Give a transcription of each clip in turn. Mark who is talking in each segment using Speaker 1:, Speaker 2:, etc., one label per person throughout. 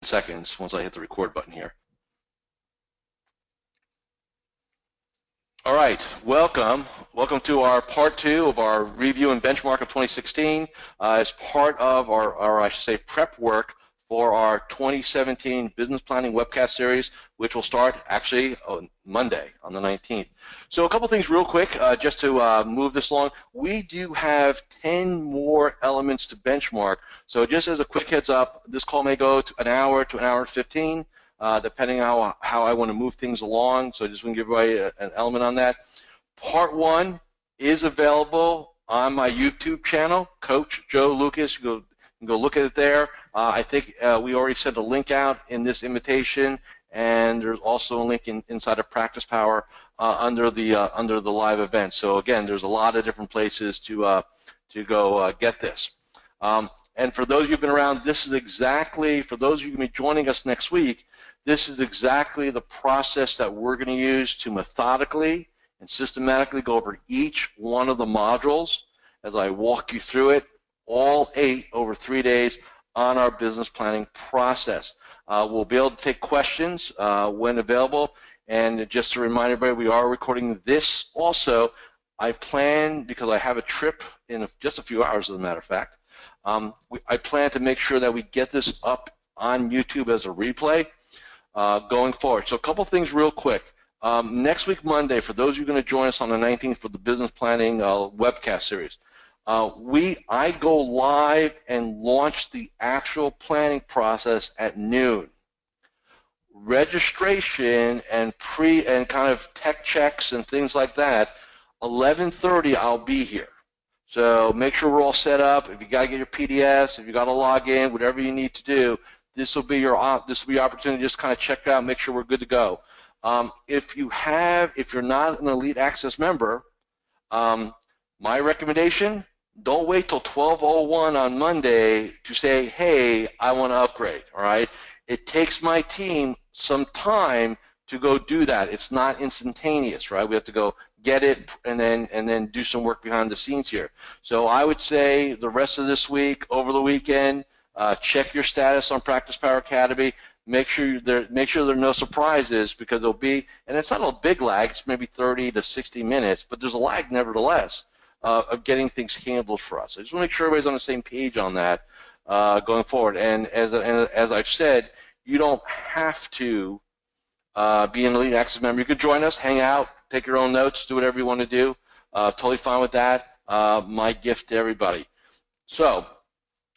Speaker 1: seconds once I hit the record button here. All right, welcome to our part 2 of our review and benchmark of 2016 as part of our I should say prep work for our 2017 business planning webcast series, which will start actually on Monday on the 19th. So a couple things real quick just to move this along. We do have 10 more elements to benchmark. So just as a quick heads up, this call may go to an hour and 15. Depending on how I want to move things along. So I just want to give everybody an element on that. Part 1 is available on my YouTube channel, Coach Joe Lucas. You can go look at it there. I think we already sent a link out in this invitation, and there's also a link inside of PracticePower under the live event. So again, there's a lot of different places to go get this. And for those of you who've been around, this is exactly, for those of you who will be joining us next week, this is exactly the process that we're going to use to methodically and systematically go over each one of the modules as I walk you through it, all 8 over 3 days on our business planning process. We'll be able to take questions when available, and just to remind everybody, we are recording this also. I plan, because I have a trip in just a few hours, as a matter of fact, I plan to make sure that we get this up on YouTube as a replay going forward. So a couple things real quick. Next week, Monday, for those of you going to join us on the 19th for the business planning webcast series, I go live and launch the actual planning process at noon. Registration and kind of tech checks and things like that, 11:30 I'll be here. So make sure we're all set up. If you got to get your PDFs, if you got to log in, whatever you need to do, this will be your opportunity to just kind of check out, make sure we're good to go. If you're not an Elite Access member, my recommendation: don't wait till 12:01 on Monday to say, hey, I want to upgrade. All right, it takes my team some time to go do that. It's not instantaneous, right? We have to go get it and then do some work behind the scenes here. So I would say the rest of this week, over the weekend, check your status on PracticePower Academy. Make sure there are no surprises, because there'll be, and it's not a big lag. It's maybe 30 to 60 minutes, but there's a lag nevertheless of getting things handled for us. I just want to make sure everybody's on the same page on that going forward. And as I've said, you don't have to be an Elite Access member. You could join us, hang out, take your own notes, do whatever you want to do. Totally fine with that. My gift to everybody. So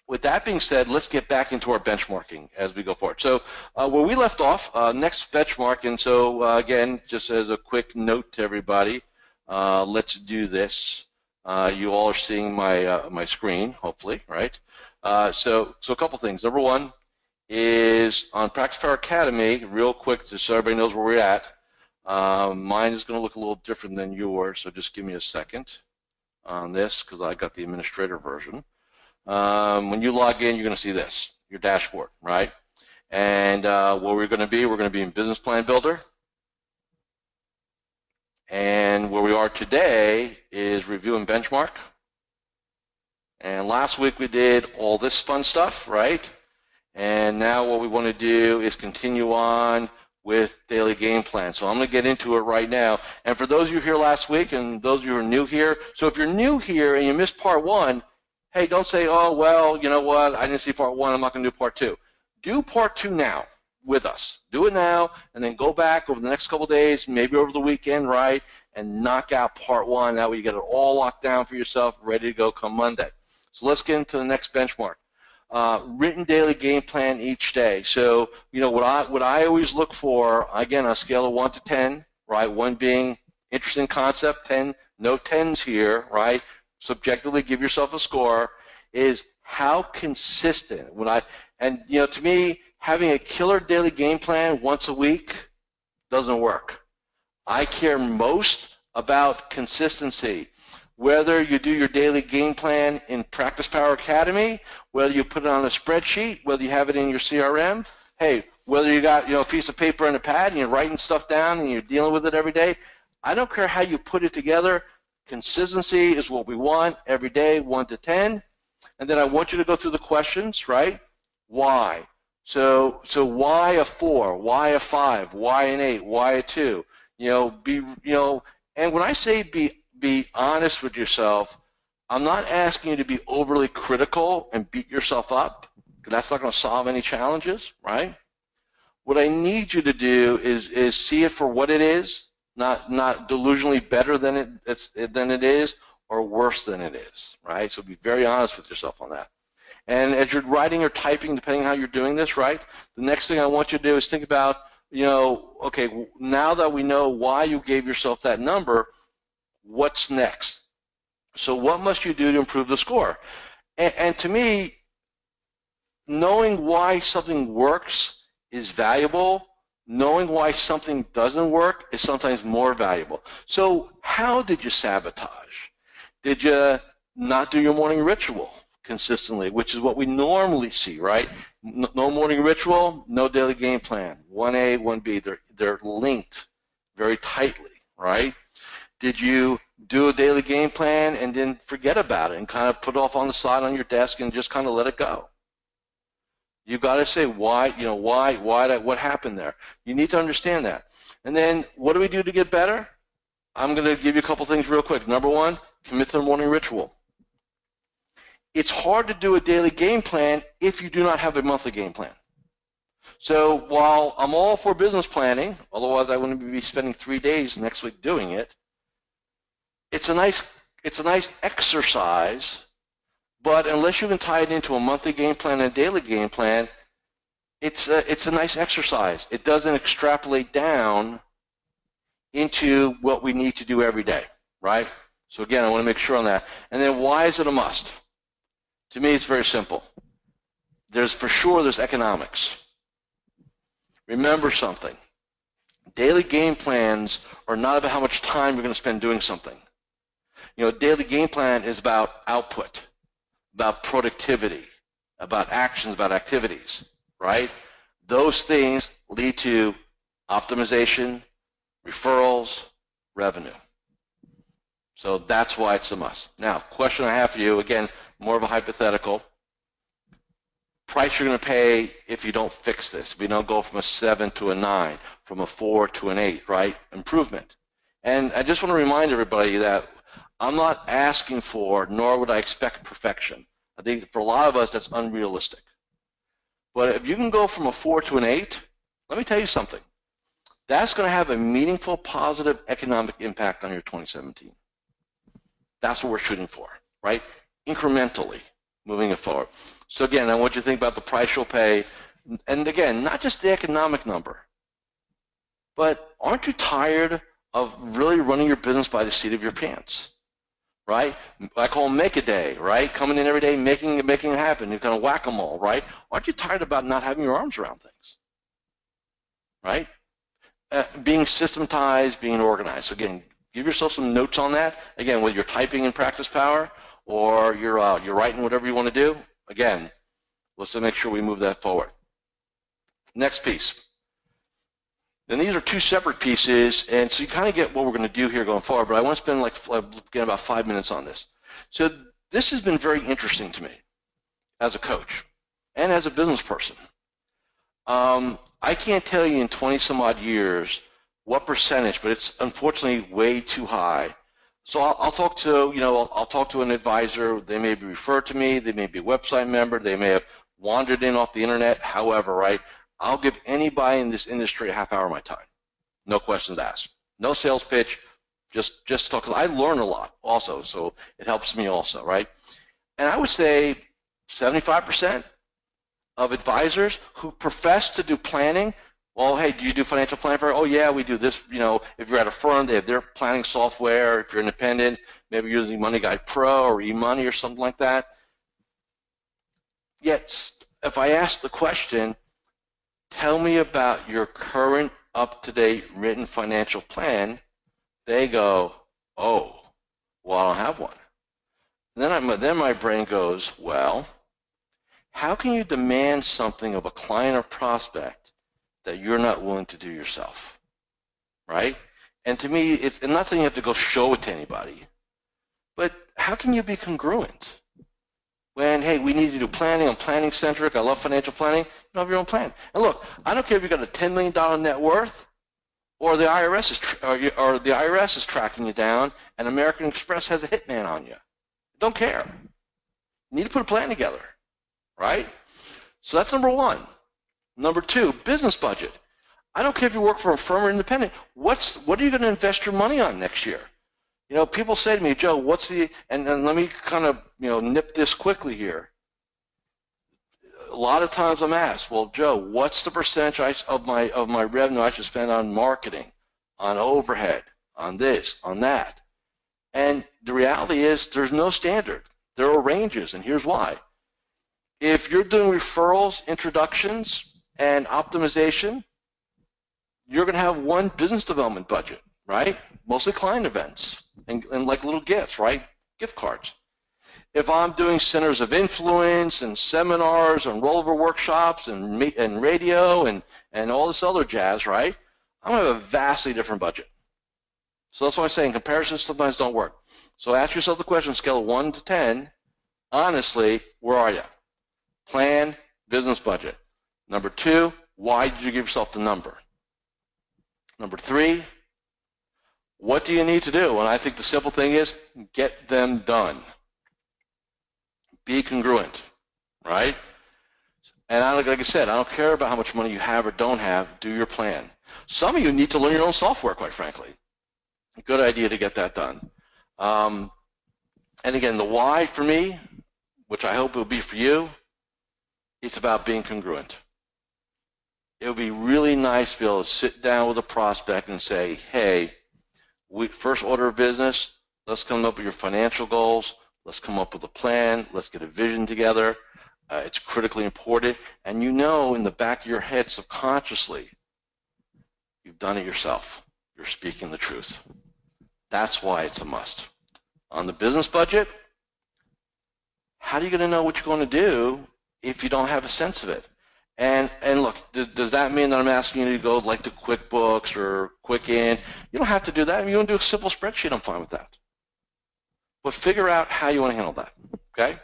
Speaker 1: with that being said, let's get back into our benchmarking as we go forward. So where we left off, next benchmark, and so again, just as a quick note to everybody, let's do this. You all are seeing my screen, hopefully, right? So a couple things. Number one is on PracticePower Academy, real quick, just so everybody knows where we're at. Mine is going to look a little different than yours, so just give me a second on this, because I got the administrator version. When you log in, you're going to see this, your dashboard, right? And where we're going to be in Business Plan Builder. And where we are today is Review and Benchmark. And last week we did all this fun stuff, right? And now what we want to do is continue on with Daily Game Plan. So I'm going to get into it right now. And for those of you here last week and those of you who are new here, so if you're new here and you missed part 1, hey, don't say, oh, well, you know what, I didn't see part 1, I'm not going to do part 2. Do part 2 now with us. Do it now, and then go back over the next couple days, maybe over the weekend, right, and knock out part 1. That way you get it all locked down for yourself, ready to go come Monday. So let's get into the next benchmark. Written daily game plan each day. So, you know, what I always look for, again, on a scale of 1 to 10, right, 1 being interesting concept, 10, no 10s here, right, subjectively give yourself a score, is how consistent. And you know, to me, having a killer daily game plan once a week doesn't work. I care most about consistency. Whether you do your daily game plan in PracticePower Academy, whether you put it on a spreadsheet, whether you have it in your CRM, hey, whether you got, you know, a piece of paper and a pad and you're writing stuff down and you're dealing with it every day, I don't care how you put it together. Consistency is what we want every day, 1 to 10. And then I want you to go through the questions, right? Why? So why a 4? Why a 5? Why an 8? Why a 2? And when I say be honest with yourself, I'm not asking you to be overly critical and beat yourself up, because that's not going to solve any challenges, right? What I need you to do is see it for what it is, not delusionally better than it is or worse than it is, right? So be very honest with yourself on that. And as you're writing or typing, depending on how you're doing this, right, the next thing I want you to do is think about, okay, now that we know why you gave yourself that number, what's next? So what must you do to improve the score? And to me, knowing why something works is valuable. Knowing why something doesn't work is sometimes more valuable. So how did you sabotage? Did you not do your morning ritual consistently, which is what we normally see, right? No morning ritual, no daily game plan. 1A, 1B, they're linked very tightly, right? Did you do a daily game plan and then forget about it and kind of put it off on the side on your desk and just kind of let it go? You got to say why, what happened there. You need to understand that. And then what do we do to get better? I'm going to give you a couple things real quick. Number one, commit to the morning ritual. It's hard to do a daily game plan if you do not have a monthly game plan. So while I'm all for business planning, otherwise I wouldn't be spending 3 days next week doing it, it's a nice exercise, but unless you can tie it into a monthly game plan and a daily game plan, it's a nice exercise. It doesn't extrapolate down into what we need to do every day, right? So again, I want to make sure on that. And then why is it a must? To me, it's very simple. There's economics. Remember something. Daily game plans are not about how much time you're going to spend doing something. Daily game plan is about output, about productivity, about actions, about activities, right? Those things lead to optimization, referrals, revenue. So that's why it's a must. Now, question I have for you, again, more of a hypothetical. Price you're going to pay if you don't fix this, if you don't go from a 7 to a 9, from a 4 to an 8, right? Improvement. And I just want to remind everybody that I'm not asking for, nor would I expect perfection. I think for a lot of us, that's unrealistic. But if you can go from a 4 to an 8, let me tell you something. That's going to have a meaningful, positive economic impact on your 2017. That's what we're shooting for, right? Incrementally, moving it forward. So again, I want you to think about the price you'll pay. And again, not just the economic number, but aren't you tired of really running your business by the seat of your pants? Right? I call them make a day, right? Coming in every day, making it happen. You kind of whack-a-mole, right? Aren't you tired about not having your arms around things? Right? Being systematized, being organized. So again, give yourself some notes on that. Again, whether you're typing in PracticePower or you're writing whatever you want to do. Again, let's make sure we move that forward. Next piece. Then these are two separate pieces, and so you kind of get what we're going to do here going forward, but I want to spend about 5 minutes on this. So this has been very interesting to me as a coach and as a business person. I can't tell you in 20 some odd years what percentage, but it's unfortunately way too high. So I'll talk to an advisor. They may be referred to me. They may be a website member. They may have wandered in off the internet. However, right? I'll give anybody in this industry a half hour of my time. No questions asked. No sales pitch, just talk. I learn a lot also, so it helps me also, right? And I would say 75% of advisors who profess to do planning, well, hey, do you do financial planning for? Oh, yeah, we do this. If you're at a firm, they have their planning software. If you're independent, maybe you're using Money Guide Pro or eMoney or something like that. Yet, if I ask the question, tell me about your current up-to-date written financial plan, they go, oh, well, I don't have one. And then my brain goes, well, how can you demand something of a client or prospect that you're not willing to do yourself, right? And to me, I'm not saying you have to go show it to anybody, but how can you be congruent? when, hey, we need to do planning, I'm planning centric, I love financial planning, you don't have your own plan. And look, I don't care if you've got a $10 million net worth or the IRS is tracking you down and American Express has a hitman on you. Don't care. You need to put a plan together, right? So that's number one. Number two, business budget. I don't care if you work for a firm or independent. What are you going to invest your money on next year? You know, people say to me, Joe, what's the, and let me kind of, nip this quickly here. A lot of times I'm asked, well, Joe, what's the percentage of my revenue I should spend on marketing, on overhead, on this, on that? And the reality is there's no standard. There are ranges, and here's why. If you're doing referrals, introductions, and optimization, you're going to have one business development budget, right? Mostly client events and like little gifts, right? Gift cards. If I'm doing centers of influence and seminars and rollover workshops and radio and all this other jazz, right? I'm going to have a vastly different budget. So that's why I'm saying comparisons sometimes don't work. So ask yourself the question, scale of 1 to 10, honestly, where are you? Plan, business budget. Number two, why did you give yourself the number? Number three, what do you need to do? And I think the simple thing is get them done. Be congruent, right? And like I said, I don't care about how much money you have or don't have. Do your plan. Some of you need to learn your own software, quite frankly. Good idea to get that done. And again, the why for me, which I hope it will be for you, it's about being congruent. It would be really nice to be able to sit down with a prospect and say, hey, first order of business, let's come up with your financial goals. Let's come up with a plan. Let's get a vision together. It's critically important. And you know in the back of your head subconsciously, you've done it yourself. You're speaking the truth. That's why it's a must. On the business budget, how are you going to know what you're going to do if you don't have a sense of it? And look, does that mean that I'm asking you to go like to QuickBooks or Quicken? You don't have to do that. If you want to do a simple spreadsheet, I'm fine with that. But figure out how you want to handle that, okay?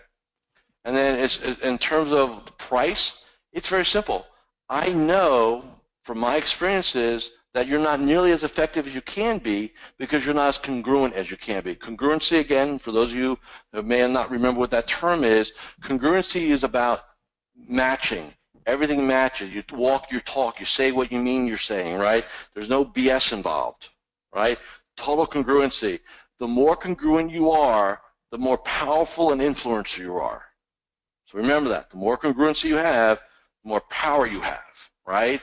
Speaker 1: And then in terms of the price, it's very simple. I know from my experiences that you're not nearly as effective as you can be because you're not as congruent as you can be. Congruency, again, for those of you who may not remember what that term is, congruency is about matching. Everything matches. You walk your talk. You say what you mean you're saying, right? There's no BS involved, right? Total congruency. The more congruent you are, the more powerful an influencer you are. So remember that. The more congruency you have, the more power you have, right?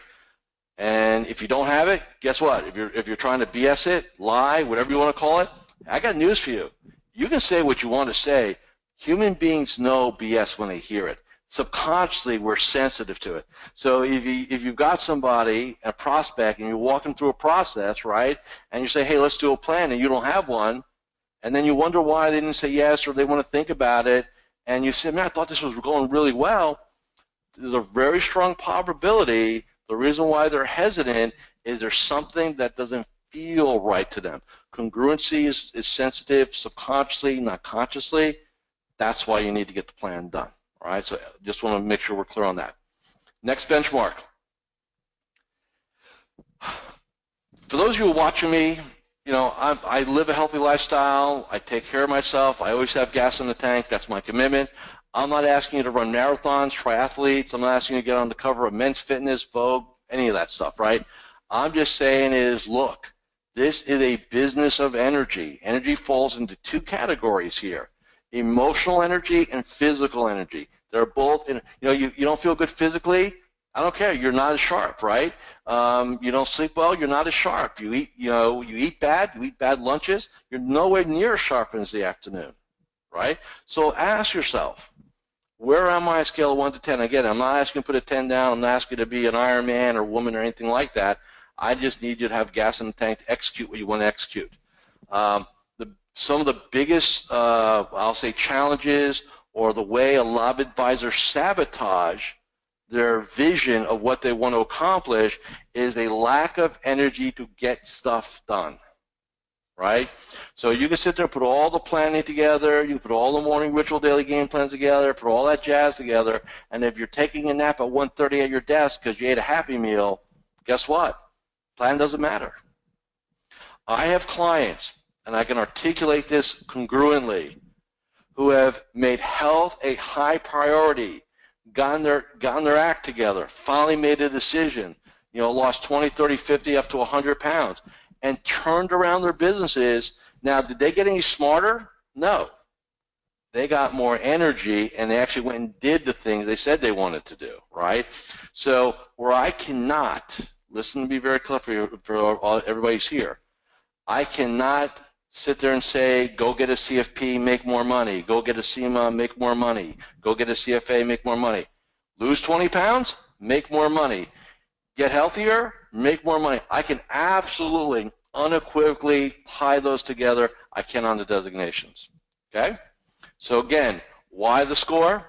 Speaker 1: And if you don't have it, guess what? If you're trying to BS it, lie, whatever you want to call it, I got news for you. You can say what you want to say. Human beings know BS when they hear it. Subconsciously, we're sensitive to it. So if you've got somebody, a prospect, and you're walking through a process, right, and you say, hey, let's do a plan, and you don't have one, and then you wonder why they didn't say yes or they want to think about it, and you say, man, I thought this was going really well, there's a very strong probability the reason why they're hesitant is there's something that doesn't feel right to them. Congruency is sensitive subconsciously, not consciously. That's why you need to get the plan done. All right, so just want to make sure we're clear on that. Next benchmark. For those of you who are watching me, you know, I live a healthy lifestyle. I take care of myself. I always have gas in the tank. That's my commitment. I'm not asking you to run marathons, triathletes. I'm not asking you to get on the cover of Men's Fitness, Vogue, any of that stuff, right? I'm just saying is, look, this is a business of energy. Energy falls into two categories here. Emotional energy and physical energy. They're both, you know, you don't feel good physically, I don't care. You're not as sharp, right? You don't sleep well, you're not as sharp. You eat, you know, you eat bad lunches, you're nowhere near as sharp as the afternoon, right? So ask yourself, where am I on a scale of 1 to 10? Again, I'm not asking you to put a 10 down. I'm not asking you to be an Iron Man or woman or anything like that. I just need you to have gas in the tank to execute what you want to execute. Some of the biggest, I'll say, challenges or the way a lot of advisors sabotage their vision of what they want to accomplish is a lack of energy to get stuff done, right? So you can sit there and put all the planning together, you can put all the morning ritual daily game plans together, put all that jazz together, and if you're taking a nap at 1:30 at your desk because you ate a Happy Meal, guess what? Plan doesn't matter. I have clients, and I can articulate this congruently, who have made health a high priority, gotten their act together, finally made a decision, lost 20, 30, 50, up to 100 pounds, and turned around their businesses. Now, did they get any smarter? No. They got more energy, and they actually went and did the things they said they wanted to do, right? So where I cannot, listen to me very clearly for everybody's here, I cannot sit there and say, go get a CFP, make more money. Go get a CMA, make more money. Go get a CFA, make more money. Lose 20 pounds, make more money. Get healthier, make more money. I can absolutely, unequivocally tie those together. I can on the designations. Okay? So again, why the score?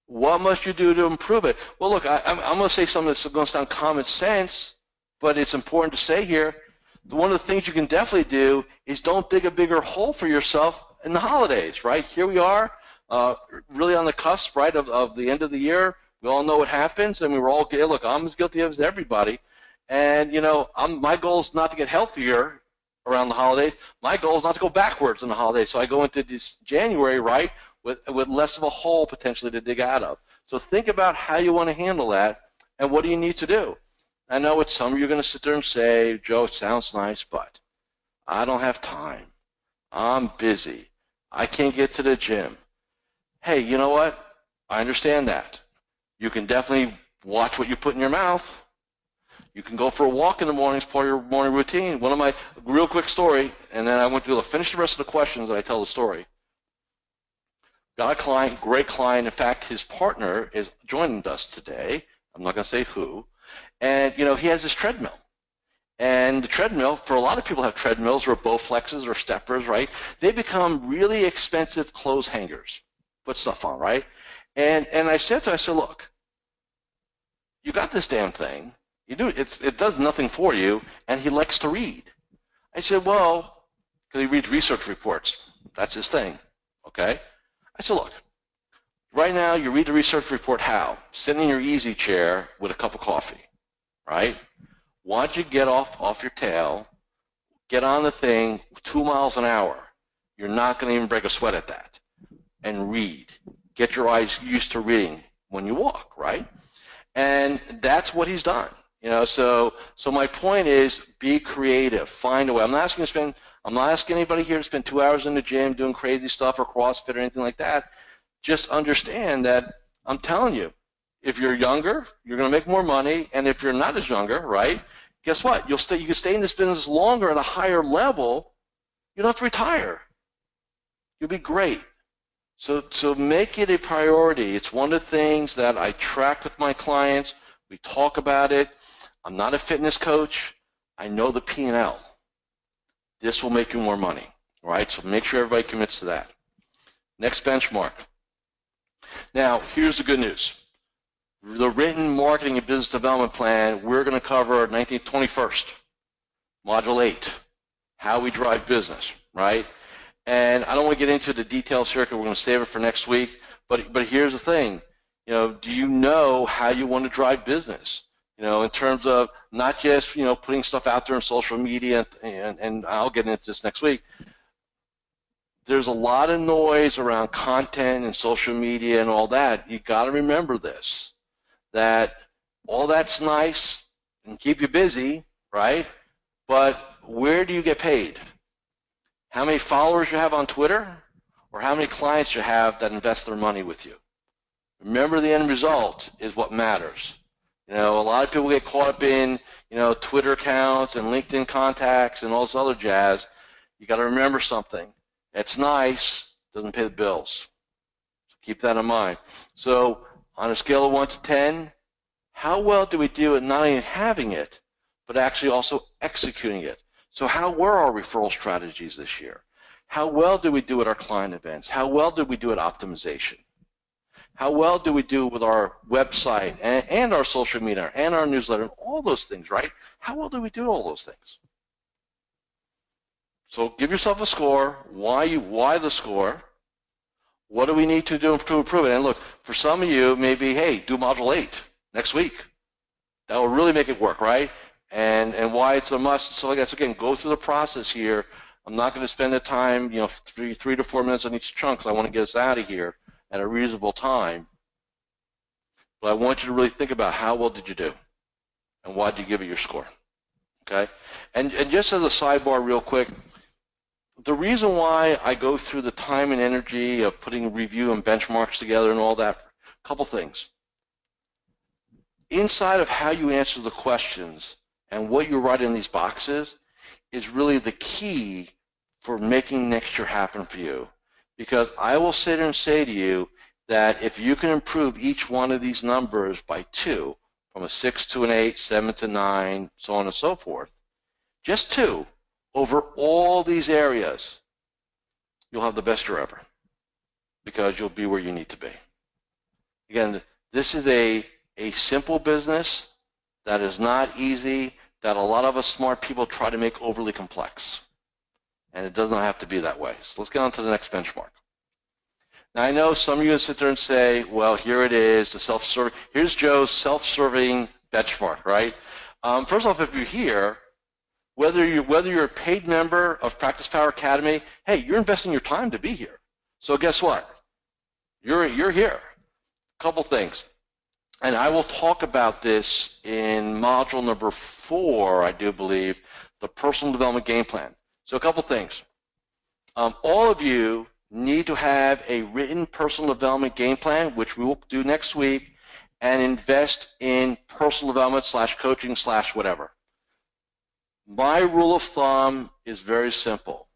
Speaker 1: What must you do to improve it? Well, look, I'm going to say something that's going to sound common sense, but it's important to say here. One of the things you can definitely do is don't dig a bigger hole for yourself in the holidays, right? Here we are, really on the cusp, right, of the end of the year. We all know what happens, and we were all, look, I'm as guilty as everybody. And, my goal is not to get healthier around the holidays. My goal is not to go backwards in the holidays. So I go into this January, right, with less of a hole potentially to dig out of. So think about how you want to handle that, and what do you need to do. I know it's some of you are going to sit there and say, Joe, it sounds nice, but I don't have time. I'm busy. I can't get to the gym. Hey, you know what? I understand that. You can definitely watch what you put in your mouth. You can go for a walk in the morning as part of your morning routine. One of my real quick story, and then I want to finish the rest of the questions and I tell the story. Got a client, great client. In fact, his partner is joining us today. I'm not going to say who. And, he has this treadmill. And the treadmill, for a lot of people have treadmills or Bowflexes or steppers, right? They become really expensive clothes hangers. Put stuff on, right? And I said to him, I said, look, you got this damn thing. You do it does nothing for you, and he likes to read. I said, well, because he reads research reports. That's his thing, okay? I said, look, right now you read the research report how? Sitting in your easy chair with a cup of coffee. Right? Why don't you get off your tail, get on the thing 2 miles an hour. You're not going to even break a sweat at that. And read. Get your eyes used to reading when you walk, right? And that's what he's done. So my point is be creative. Find a way. I'm not asking anybody here to spend 2 hours in the gym doing crazy stuff or CrossFit or anything like that. Just understand that I'm telling you, if you're younger, you're going to make more money, and if you're not as younger, right, guess what? You can stay in this business longer at a higher level. You don't have to retire. You'll be great. So make it a priority. It's one of the things that I track with my clients. We talk about it. I'm not a fitness coach. I know the P&L. This will make you more money, right? So make sure everybody commits to that. Next benchmark. Now, here's the good news. The written marketing and business development plan, we're going to cover 21st, Module 8, how we drive business, right? And I don't want to get into the details here because we're going to save it for next week, but here's the thing. Do you know how you want to drive business? In terms of not just, putting stuff out there on social media, and I'll get into this next week. There's a lot of noise around content and social media and all that. You got to remember this. That all that's nice and keep you busy, right? But where do you get paid? How many followers you have on Twitter, or how many clients you have that invest their money with you? Remember, the end result is what matters. A lot of people get caught up in, Twitter accounts and LinkedIn contacts and all this other jazz. You got to remember something. It's nice, doesn't pay the bills. So keep that in mind. So on a scale of 1 to 10, how well do we do at not only having it, but actually also executing it? So how were our referral strategies this year? How well do we do at our client events? How well do we do at optimization? How well do we do with our website and our social media and our newsletter and all those things, right? How well do we do all those things? So give yourself a score. Why the score? What do we need to do to improve it? And look, for some of you, maybe, hey, do Module 8 next week. That will really make it work, right? And why it's a must. So again, go through the process here. I'm not going to spend the time, 3 to 4 minutes on each chunk because I want to get us out of here at a reasonable time. But I want you to really think about how well did you do and why did you give it your score, okay? And just as a sidebar real quick, the reason why I go through the time and energy of putting review and benchmarks together and all that, a couple things. Inside of how you answer the questions and what you write in these boxes is really the key for making next year happen for you. Because I will sit here and say to you that if you can improve each one of these numbers by 2, from a 6 to an 8, 7 to 9, so on and so forth, just 2, over all these areas, you'll have the best year ever because you'll be where you need to be. Again, this is a simple business that is not easy, that a lot of us smart people try to make overly complex. And it does not have to be that way. So let's get on to the next benchmark. Now I know some of you sit there and say, well, here it is, the self-serving. Here's Joe's self-serving benchmark, right? First off, if you're here, whether you're a paid member of PracticePower Academy, hey, you're investing your time to be here. So guess what? You're here. A couple things. And I will talk about this in module number 4, I do believe, the personal development game plan. So a couple things. All of you need to have a written personal development game plan, which we will do next week, and invest in personal development / coaching / whatever. My rule of thumb is very simple.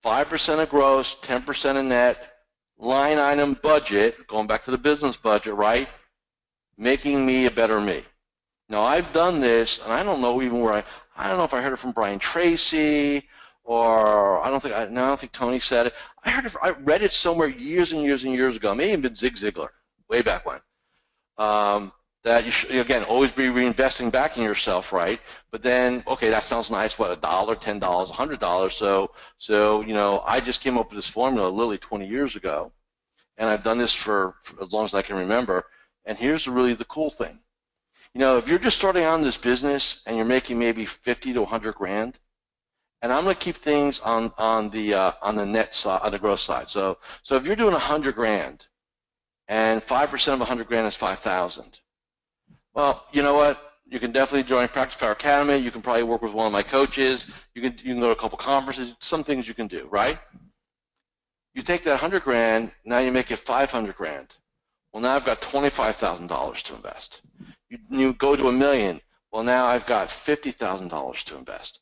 Speaker 1: 5% of gross, 10% of net, line item budget, going back to the business budget, right? Making me a better me. Now I've done this, and I don't know even where I don't know if I heard it from Brian Tracy, or I don't think Tony said it. I read it somewhere years and years and years ago. Maybe even Zig Ziglar, way back when. That you should, again, always be reinvesting back in yourself, right? But then, okay, that sounds nice. What, $1, $10, $100? So I just came up with this formula literally 20 years ago, and I've done this for as long as I can remember. And here's really the cool thing. If you're just starting out in this business and you're making maybe 50 to 100 grand, and I'm going to keep things on the net side, on the gross side. So if you're doing 100 grand, and 5% of 100 grand is 5,000. Well, you know what? You can definitely join PracticePower Academy. You can probably work with one of my coaches. You can go to a couple conferences. Some things you can do, right? You take that 100 grand, now you make it 500 grand. Well, now I've got $25,000 to invest. You go to $1 million. Well, now I've got $50,000 to invest.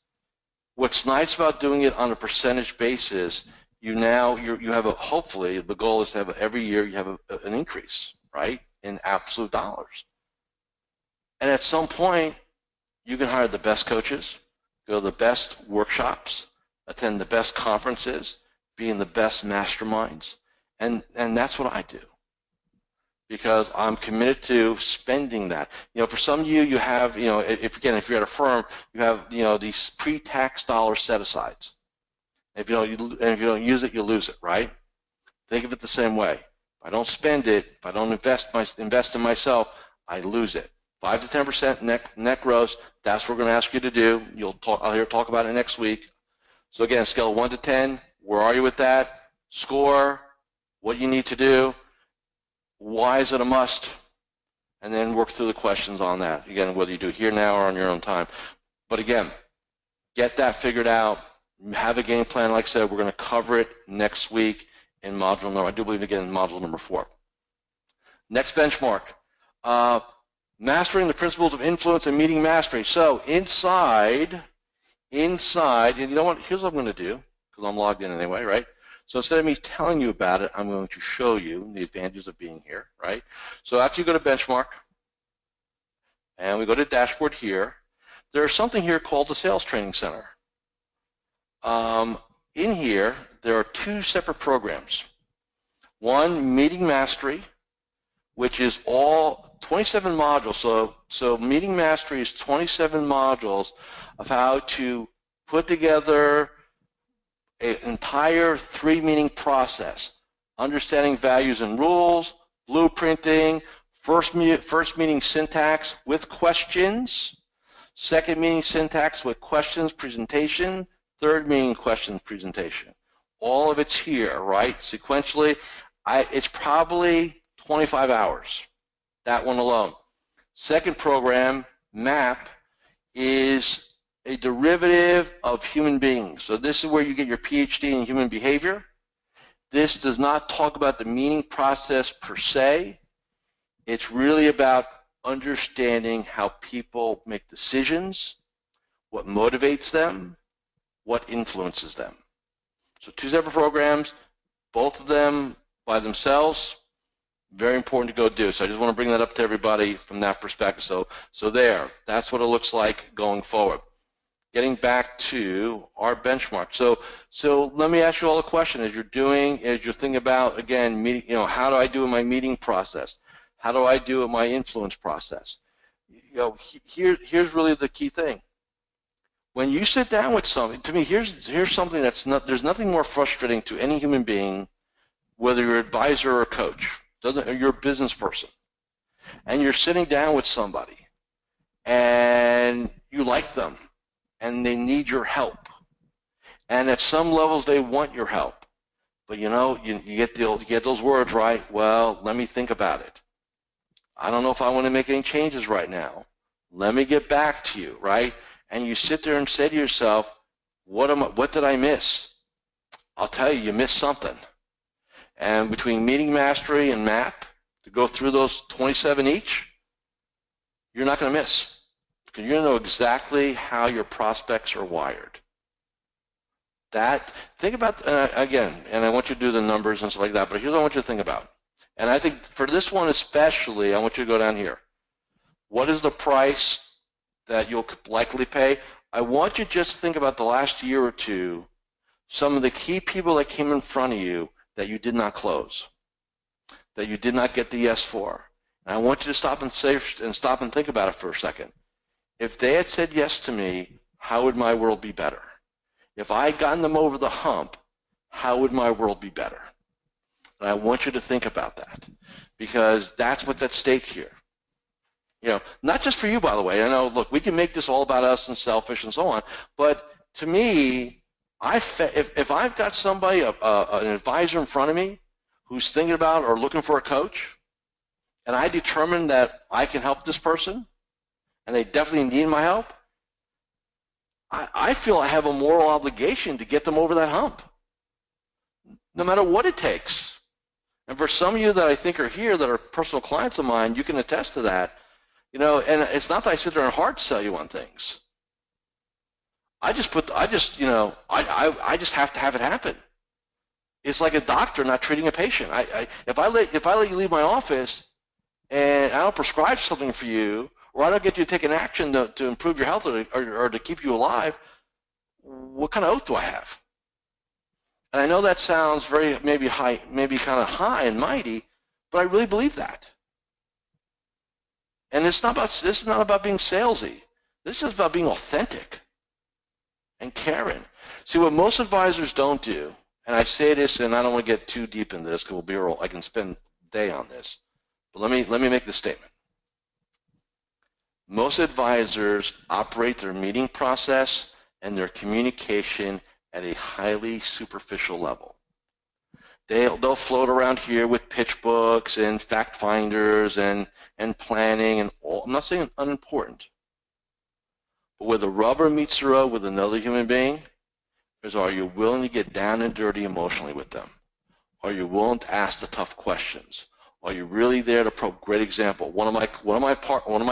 Speaker 1: What's nice about doing it on a percentage basis, you have hopefully the goal is to have every year you have an increase, right, in absolute dollars. And at some point, you can hire the best coaches, go to the best workshops, attend the best conferences, be in the best masterminds, and that's what I do, because I'm committed to spending that. For some of you, you have, if you're at a firm, you have, these pre-tax dollars set asides. If you don't use it, you lose it, right? Think of it the same way. If I don't spend it, if I don't invest in myself, I lose it. 5 to 10% net gross. That's what we're going to ask you to do. I'll hear talk about it next week. So again, scale 1 to 10. Where are you with that? Score. What you need to do. Why is it a must? And then work through the questions on that. Again, whether you do it here now or on your own time. But again, get that figured out. Have a game plan. Like I said, we're going to cover it next week in module number, I do believe again in module number 4. Next benchmark, mastering the principles of influence and meeting mastery. So inside, and you know what, here's what I'm going to do, because I'm logged in anyway, right? So instead of me telling you about it, I'm going to show you the advantages of being here, right? So after you go to benchmark, and we go to dashboard here, there's something here called the Sales Training Center. In here, there are 2 separate programs. One, Meeting Mastery, which is all 27 modules. So Meeting Mastery is 27 modules of how to put together an entire 3-meeting process: understanding values and rules, blueprinting, first meeting syntax with questions, second meeting syntax with questions, presentation, third meeting questions, presentation. All of it's here, right? Sequentially, it's probably 25 hours, that one alone. Second program, MAP, is a derivative of human beings. So this is where you get your PhD in human behavior. This does not talk about the meeting process per se. It's really about understanding how people make decisions, what motivates them, what influences them. So 2 separate programs, both of them by themselves, very important to go do. So I just want to bring that up to everybody from that perspective. So that's what it looks like going forward. Getting back to our benchmark. So let me ask you all a question as you're thinking about, again, meeting, how do I do in my meeting process? How do I do in my influence process? Here's really the key thing. When you sit down with somebody, to me, here's something there's nothing more frustrating to any human being, whether you're an advisor or a coach, you're a business person, and you're sitting down with somebody, and you like them, and they need your help, and at some levels they want your help, but you get those words, right? Well, let me think about it. I don't know if I want to make any changes right now. Let me get back to you, right? And you sit there and say to yourself, what did I miss? I'll tell you, you missed something. And between meeting mastery and MAP, to go through those 27 each, you're not going to miss, because you're going to know exactly how your prospects are wired. Think about, again, and I want you to do the numbers and stuff like that, but here's what I want you to think about. And I think for this one especially, I want you to go down here. What is the price that you'll likely pay? I want you to just think about the last year or two, some of the key people that came in front of you that you did not close, that you did not get the yes for. And I want you to stop and think about it for a second. If they had said yes to me, how would my world be better? If I had gotten them over the hump, how would my world be better? And I want you to think about that, because that's what's at stake here. Not just for you, by the way. I know, look, we can make this all about us and selfish and so on, but to me, if I've got somebody, an advisor in front of me who's thinking about or looking for a coach, and I determine that I can help this person, and they definitely need my help, I feel I have a moral obligation to get them over that hump, no matter what it takes. And for some of you that I think are here that are personal clients of mine, you can attest to that. And it's not that I sit there and hard sell you on things. I just have to have it happen. It's like a doctor not treating a patient. If I let you leave my office and I don't prescribe something for you, or I don't get you to take an action to improve your health or to keep you alive, what kind of oath do I have? And I know that sounds maybe kind of high and mighty, but I really believe that. And this is not about being salesy. This is just about being authentic and caring. See, what most advisors don't do, and I say this, and I don't want to get too deep into this because I can spend a day on this, but let me make this statement. Most advisors operate their meeting process and their communication at a highly superficial level. They'll float around here with pitch books and fact finders and planning and all. I'm not saying unimportant, but where the rubber meets the road with another human being is, are you willing to get down and dirty emotionally with them? Are you willing to ask the tough questions? Are you really there to probe? Great example. One of my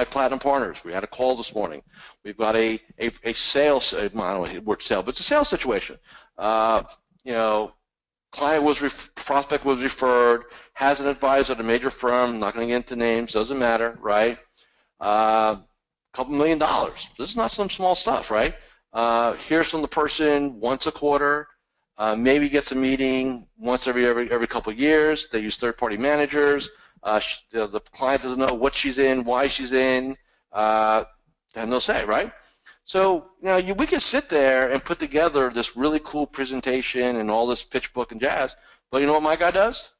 Speaker 1: platinum partners. We had a call this morning. We've got a sales. I don't know the word sale, but it's a sales situation. Prospect was referred, has an advisor at a major firm. Not going to get into names. Doesn't matter, right? $2 million. This is not some small stuff, right? Here's from the person once a quarter. Maybe gets a meeting once every couple of years. They use third-party managers. The client doesn't know what she's in, why she's in. They have no say, right? So, we can sit there and put together this really cool presentation and all this pitch book and jazz, but you know what my guy does?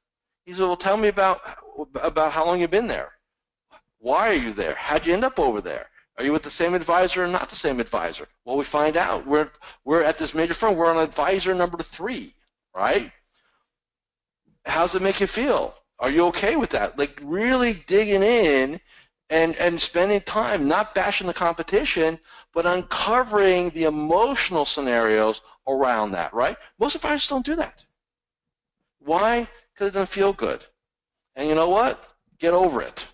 Speaker 1: He said, well, tell me about how long you've been there. Why are you there? How'd you end up over there? Are you with the same advisor or not the same advisor? Well, we find out. We're at this major firm. We're on advisor number 3, right? How's it make you feel? Are you okay with that? Like really digging in and spending time, not bashing the competition, but uncovering the emotional scenarios around that, right? Most advisors don't do that. Why? Because it doesn't feel good. And you know what? Get over it.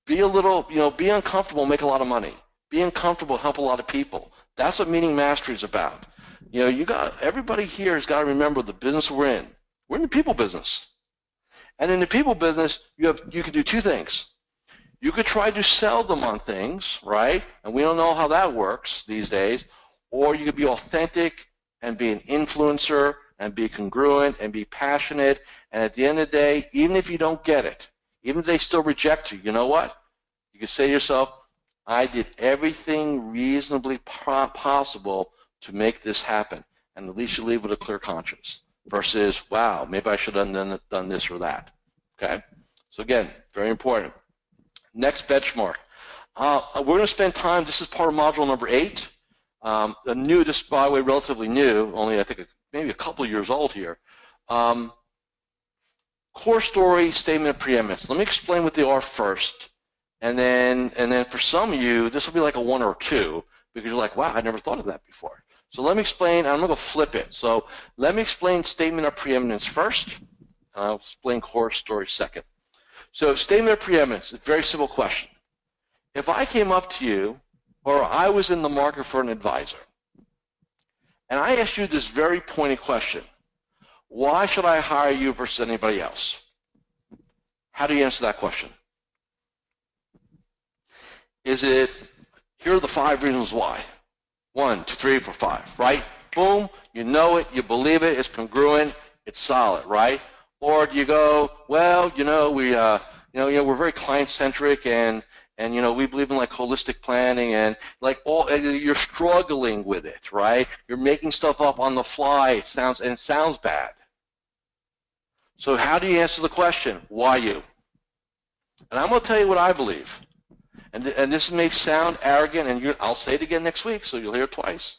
Speaker 1: Be a little, be uncomfortable, make a lot of money. Be uncomfortable, help a lot of people. That's what meaning mastery is about. Everybody here has got to remember the business we're in. We're in the people business. And in the people business, you can do 2 things. You could try to sell them on things, right? And we don't know how that works these days. Or you could be authentic and be an influencer and be congruent and be passionate. And at the end of the day, even if you don't get it, even if they still reject you, you know what? You can say to yourself, I did everything reasonably possible to make this happen. And at least you leave with a clear conscience versus, wow, maybe I should have done this or that. Okay? So again, very important. Next benchmark. We're going to spend time, this is part of module number 8. This, by the way, relatively new, only I think maybe a couple years old here. Core story, statement of preeminence. Let me explain what they are first. And then for some of you, this will be like a 1 or 2 because you're like, wow, I never thought of that before. So let me explain, I'm going to flip it. So let me explain statement of preeminence first. I'll explain core story second. So statement of preeminence, it's a very simple question. If I came up to you, or I was in the market for an advisor, and I asked you this very pointed question, why should I hire you versus anybody else? How do you answer that question? Is it, here are the 5 reasons why. 1, 2, 3, 4, 5, right? Boom, you know it, you believe it, it's congruent, it's solid, right? Or do you go, well, we're very client-centric and we believe in like holistic planning and like you're struggling with it, right? You're making stuff up on the fly. It sounds bad. So how do you answer the question? Why you? And I'm going to tell you what I believe. And this may sound arrogant, and I'll say it again next week, so you'll hear it twice.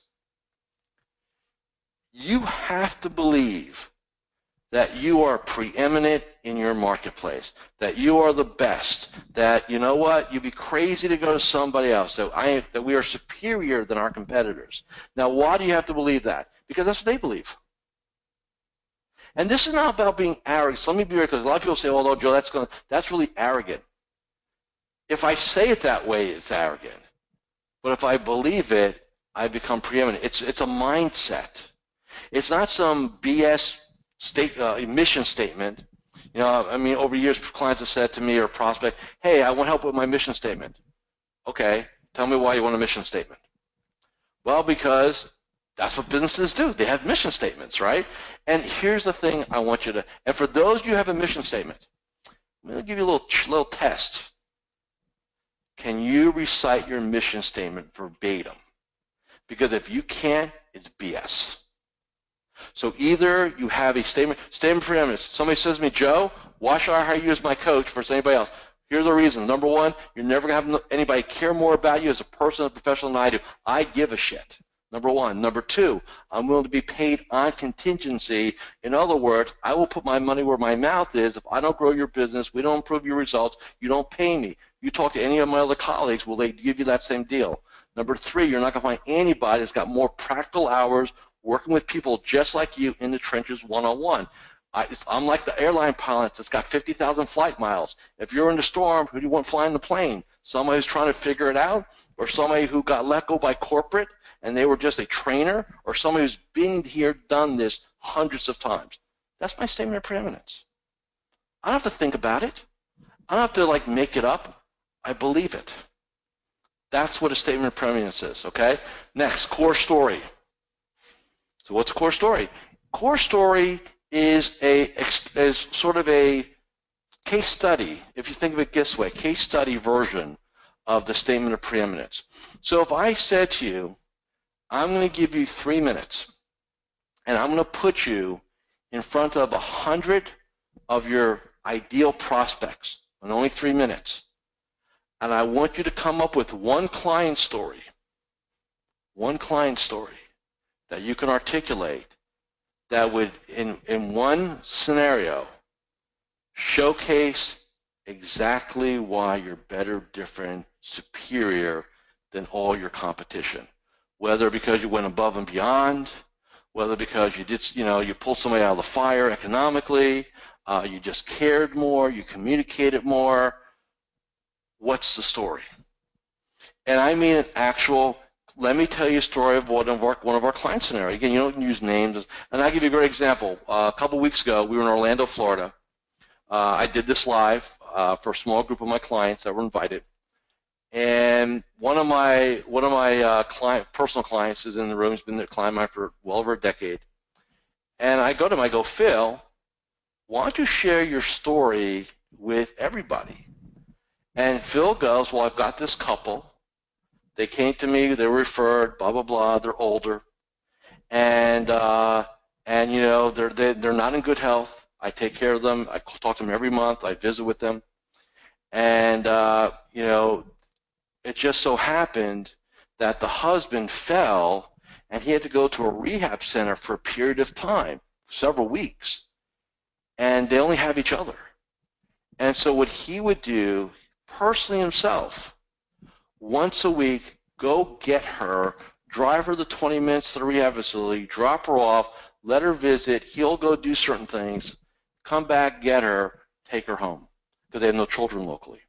Speaker 1: You have to believe that you are preeminent in your marketplace, that you are the best, that you know what, you'd be crazy to go to somebody else, that we are superior than our competitors. Now, why do you have to believe that? Because that's what they believe. And this is not about being arrogant. So let me be clear, because a lot of people say, oh, no, Joe, that's really arrogant. If I say it that way, it's arrogant. But if I believe it, I become preeminent. It's a mindset. It's not some BS mission statement. Over years, clients have said to me or prospect, hey, I want help with my mission statement. Okay, tell me why you want a mission statement. Well, because that's what businesses do. They have mission statements, right? And here's the thing I want you to, and for those of you who have a mission statement, I'm going to give you a little test. Can you recite your mission statement verbatim? Because if you can't, it's BS. So either you have a statement of preeminence. Somebody says to me, Joe, why should I hire you as my coach versus anybody else? Here's the reason. Number 1, you're never going to have anybody care more about you as a person, a professional than I do. I give a shit. Number 1. Number 2, I'm willing to be paid on contingency. In other words, I will put my money where my mouth is. If I don't grow your business, we don't improve your results, you don't pay me. You talk to any of my other colleagues, will they give you that same deal? Number 3, you're not going to find anybody that's got more practical hours working with people just like you in the trenches one-on-one. I'm like the airline pilots that's got 50,000 flight miles. If you're in the storm, who do you want flying the plane? Somebody who's trying to figure it out, or somebody who got let go by corporate and they were just a trainer, or somebody who's been here, done this hundreds of times? That's my statement of preeminence. I don't have to think about it. I don't have to make it up. I believe it. That's what a statement of preeminence is, okay? Next, core story. So what's a core story? Core story is sort of a case study, if you think of it this way, case study version of the statement of preeminence. So if I said to you, I'm going to give you 3 minutes, and I'm going to put you in front of 100 of your ideal prospects in only 3 minutes, and I want you to come up with one client story that you can articulate that would, in one scenario, showcase exactly why you're better, different, superior than all your competition. Whether because you went above and beyond, whether because you did, you pulled somebody out of the fire economically, you just cared more, you communicated more. What's the story? And I mean an actual, let me tell you a story of one of our client scenarios. Again, you don't use names. And I'll give you a great example. A couple weeks ago, we were in Orlando, Florida. I did this live for a small group of my clients that were invited. And one of my personal clients is in the room. He's been a client of mine for well over a decade. And I go to him, I go, Phil, why don't you share your story with everybody? And Phil goes, well, I've got this couple. They came to me, they were referred, blah, blah, blah, they're older. And they're not in good health. I take care of them. I talk to them every month. I visit with them. And, it just so happened that the husband fell and he had to go to a rehab center for a period of time, several weeks. And they only have each other. And so what he would do personally himself, once a week, go get her, drive her the 20 minutes to the rehab facility, drop her off, let her visit, he'll go do certain things, come back, get her, take her home, because they have no children locally.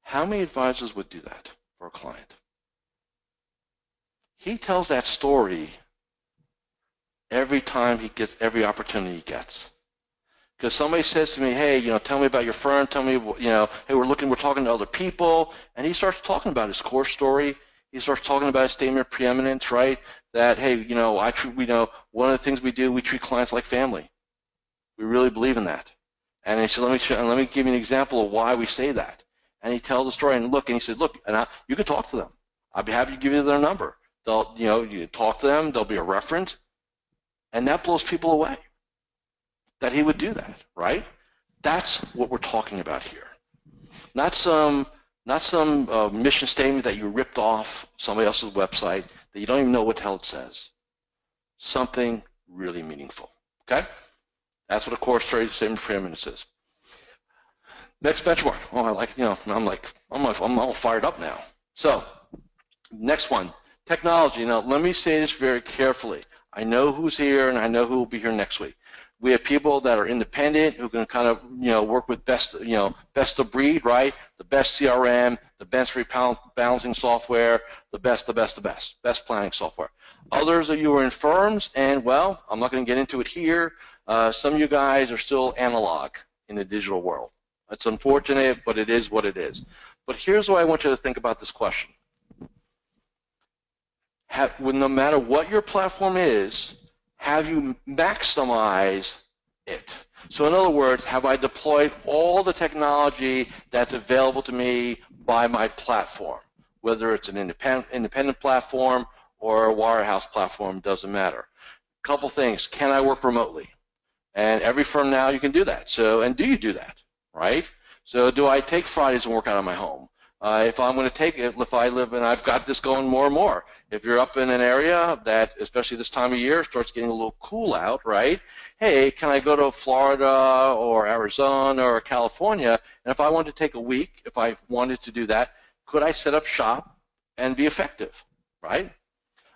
Speaker 1: How many advisors would do that for a client? He tells that story every time he gets, every opportunity he gets. Because somebody says to me, hey, tell me about your firm, tell me, hey, we're talking to other people, and he starts talking about his core story. He starts talking about his statement of preeminence, right? That, hey, one of the things we do, we treat clients like family. We really believe in that. And he said, let me give you an example of why we say that. And he tells the story, and he said, look, you can talk to them. I'd be happy to give you their number. They'll, you talk to them, they'll be a reference, and that blows people away that he would do that, right? That's what we're talking about here. Not some mission statement that you ripped off somebody else's website that you don't even know what the hell it says. Something really meaningful, okay? That's what a core statement of preeminence is. Next benchmark. Oh, I'm all fired up now. So, next one, technology. Now, let me say this very carefully. I know who's here, and I know who will be here next week. We have people that are independent who can kind of, work with best of breed, right? The best CRM, the best rebalancing software, the best planning software. Others of you are in firms, and well, I'm not going to get into it here. Some of you guys are still analog in the digital world. It's unfortunate, but it is what it is. But here's what I want you to think about this question. No matter what your platform is, have you maximized it? So in other words, have I deployed all the technology that's available to me by my platform? Whether it's an independent platform or a wirehouse platform, doesn't matter. Couple things, can I work remotely? And every firm now you can do that. So, and do you do that, right? So do I take Fridays and work out of my home? If I'm going to take it, if I live, and I've got this going more and more, if you're up in an area that, especially this time of year, starts getting a little cool out, right? Hey, can I go to Florida or Arizona or California? And if I wanted to take a week, if I wanted to do that, could I set up shop and be effective, right?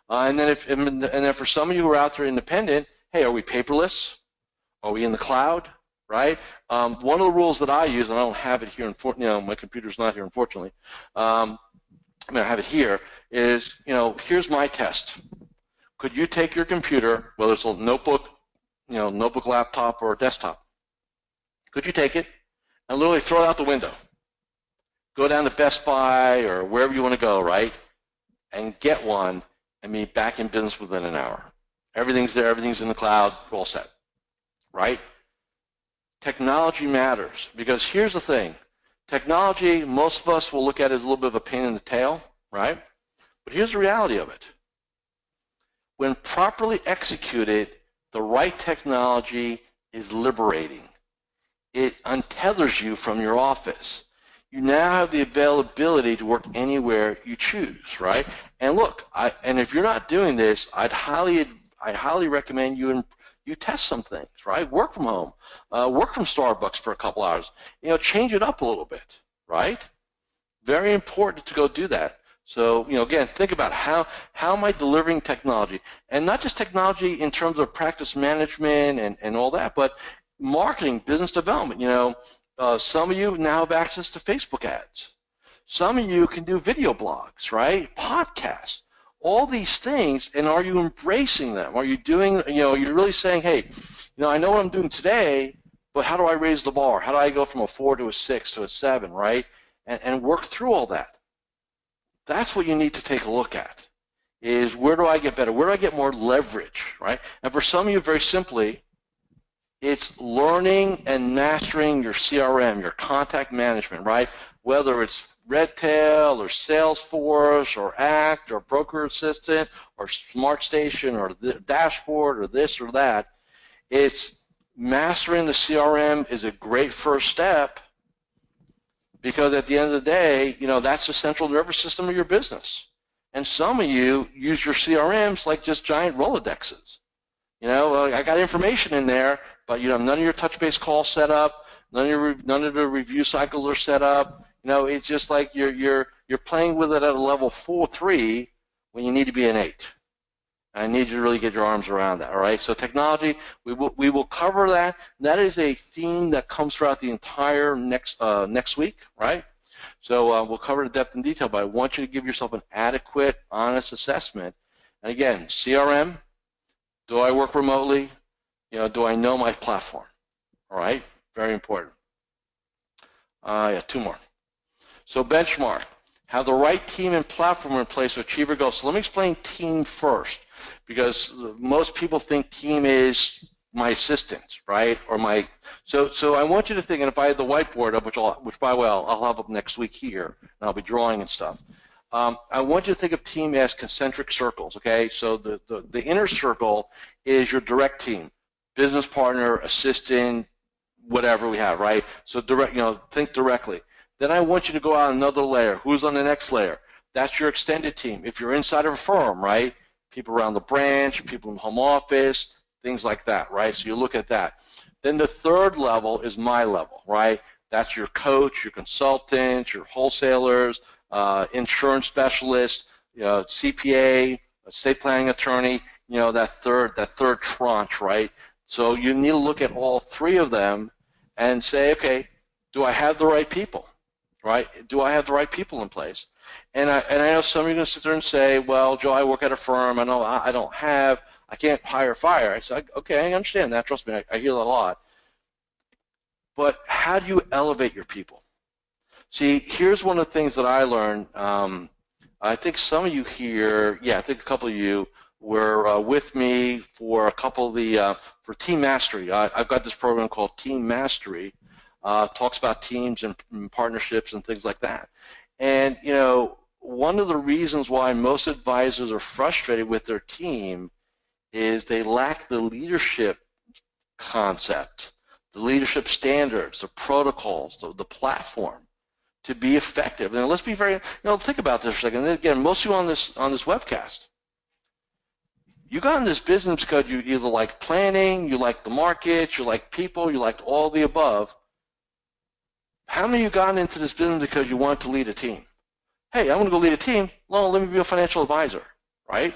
Speaker 1: And then for some of you who are out there independent, hey, are we paperless? Are we in the cloud? Right? One of the rules that I use, and I don't have it here, my computer's not here, unfortunately. I have it here, is, here's my test. Could you take your computer, whether it's a notebook, notebook, laptop, or a desktop, could you take it and literally throw it out the window? Go down to Best Buy or wherever you want to go, right? And get one and be back in business within an hour. Everything's there, everything's in the cloud, all set, right? Technology matters, because here's the thing. Technology, most of us will look at it as a little bit of a pain in the tail, right? But here's the reality of it. When properly executed, the right technology is liberating. It untethers you from your office. You now have the availability to work anywhere you choose, right? And look, and if you're not doing this, I'd highly recommend you test some things, right? Work from home, work from Starbucks for a couple hours. Change it up a little bit, right? Very important to go do that. So, again, think about how am I delivering technology? And not just technology in terms of practice management and all that, but marketing, business development. Some of you now have access to Facebook ads. Some of you can do video blogs, right? Podcasts. All these things, and are you embracing them? Are you doing, you're really saying, hey, I know what I'm doing today, but how do I raise the bar? How do I go from a 4 to a 6 to a 7, right? And work through all that. That's what you need to take a look at, is where do I get better? Where do I get more leverage, right? And for some of you, very simply, it's learning and mastering your CRM, your contact management, right? Whether it's Redtail or Salesforce or Act or Broker Assistant or SmartStation or the dashboard or this or that, it's mastering the CRM is a great first step, because at the end of the day, that's the central nervous system of your business. And some of you use your CRMs like just giant Rolodexes. I got information in there, but none of your touch-base calls set up, none of the review cycles are set up. It's just like you're playing with it at a level 4-3 when you need to be an 8. I need you to really get your arms around that, all right? So technology, we will cover that. That is a theme that comes throughout the entire next week, right? So we'll cover the depth and detail, but I want you to give yourself an adequate, honest assessment. And again, CRM, do I work remotely? Do I know my platform? All right, very important. Yeah, 2 more. So benchmark, have the right team and platform in place to achieve your goals. So let me explain team first, because most people think team is my assistant, right? Or my so I want you to think, and if I had the whiteboard up, which by the way I'll have up next week here, and I'll be drawing and stuff. I want you to think of team as concentric circles, okay? So the inner circle is your direct team, business partner, assistant, whatever we have, right? So think directly. Then I want you to go out another layer. Who's on the next layer? That's your extended team. If you're inside of a firm, right? People around the branch, people in the home office, things like that, right? So you look at that. Then the third level is my level, right? That's your coach, your consultants, your wholesalers, insurance specialist, CPA, estate planning attorney, that third tranche, right? So you need to look at all 3 of them and say, okay, do I have the right people, right? Do I have the right people in place? And I know some of you are going to sit there and say, well, Joe, I work at a firm. I can't hire fire. I said, okay, I understand that. Trust me, I hear that a lot. But how do you elevate your people? See, here's one of the things that I learned. I think some of you here, I think a couple of you were with me for a couple of the, for Team Mastery. I've got this program called Team Mastery. Talks about teams and partnerships and things like that. And, one of the reasons why most advisors are frustrated with their team is they lack the leadership concept, the leadership standards, the protocols, the platform to be effective. And let's be very, think about this for a second. And again, most of you on this webcast, you got in this business because you either like planning, you like the market, you like people, you like all the above. How many of you got into this business because you want to lead a team? Hey, I want to go lead a team. Well, let me be a financial advisor, right?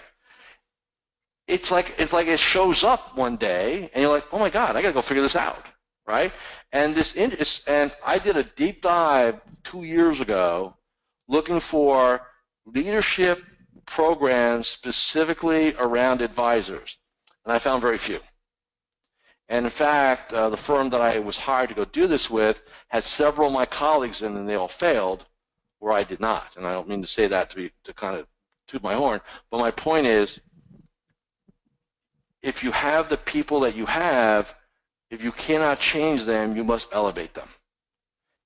Speaker 1: It's like it shows up one day, and you're like, oh my God, I got to go figure this out, right? And I did a deep dive 2 years ago, looking for leadership programs specifically around advisors, and I found very few. And in fact, the firm that I was hired to go do this with had several of my colleagues in, and they all failed, where I did not. And I don't mean to say that to kind of toot my horn, but my point is, if you have the people that you have, if you cannot change them, you must elevate them.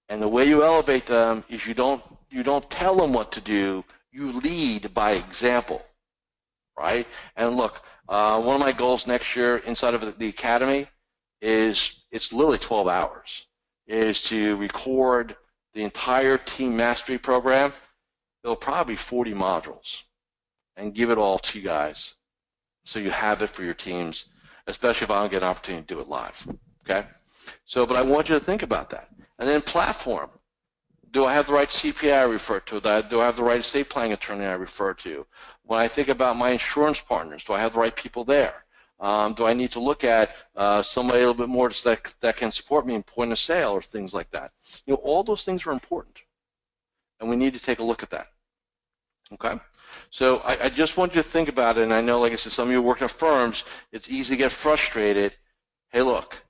Speaker 1: And the way you elevate them is you don't tell them what to do. You lead by example, right? And look, one of my goals next year inside of the academy is, it's literally 12 hours, is to record the entire team mastery program. It'll probably be 40 modules, and give it all to you guys so you have it for your teams, especially if I don't get an opportunity to do it live, okay? So, but I want you to think about that. And then platform. Do I have the right CPA I refer to? Do I have the right estate planning attorney I refer to? When I think about my insurance partners, do I have the right people there? Do I need to look at somebody a little bit more that can support me in point of sale or things like that? You know, all those things are important, and we need to take a look at that. Okay? So I just want you to think about it, and I know, like I said, some of you work in firms, it's easy to get frustrated. Hey, look,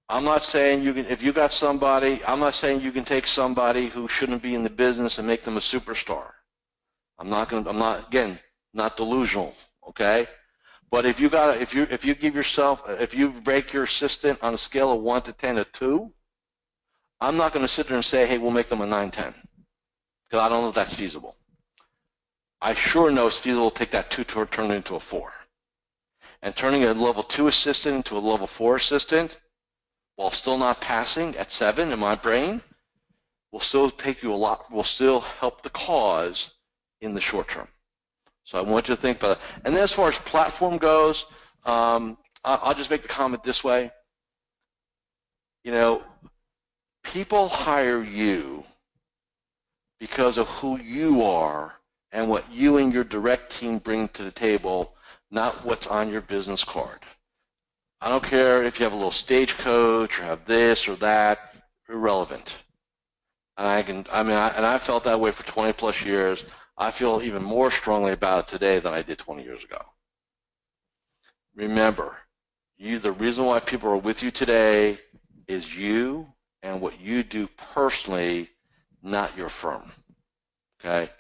Speaker 1: I'm not saying you can, if you got somebody, I'm not saying you can take somebody who shouldn't be in the business and make them a superstar. I'm not, again, not delusional, okay? But if you give yourself, if you rate your assistant on a scale of 1 to 10 to 2, I'm not going to sit there and say, hey, we'll make them a 9, 10, because I don't know if that's feasible. I sure know it's feasible to take that 2 to turn it into a 4. And turning a level 2 assistant into a level 4 assistant, while still not passing at 7 in my brain, will still take you a lot, will still help the cause in the short term. So I want you to think about it. And then as far as platform goes, I'll just make the comment this way. You know, people hire you because of who you are and what you and your direct team bring to the table, not what's on your business card. I don't care if you have a little stagecoach or have this or that, irrelevant. And I felt that way for 20 plus years. I feel even more strongly about it today than I did 20 years ago. Remember, the reason why people are with you today is you and what you do personally, not your firm. Okay?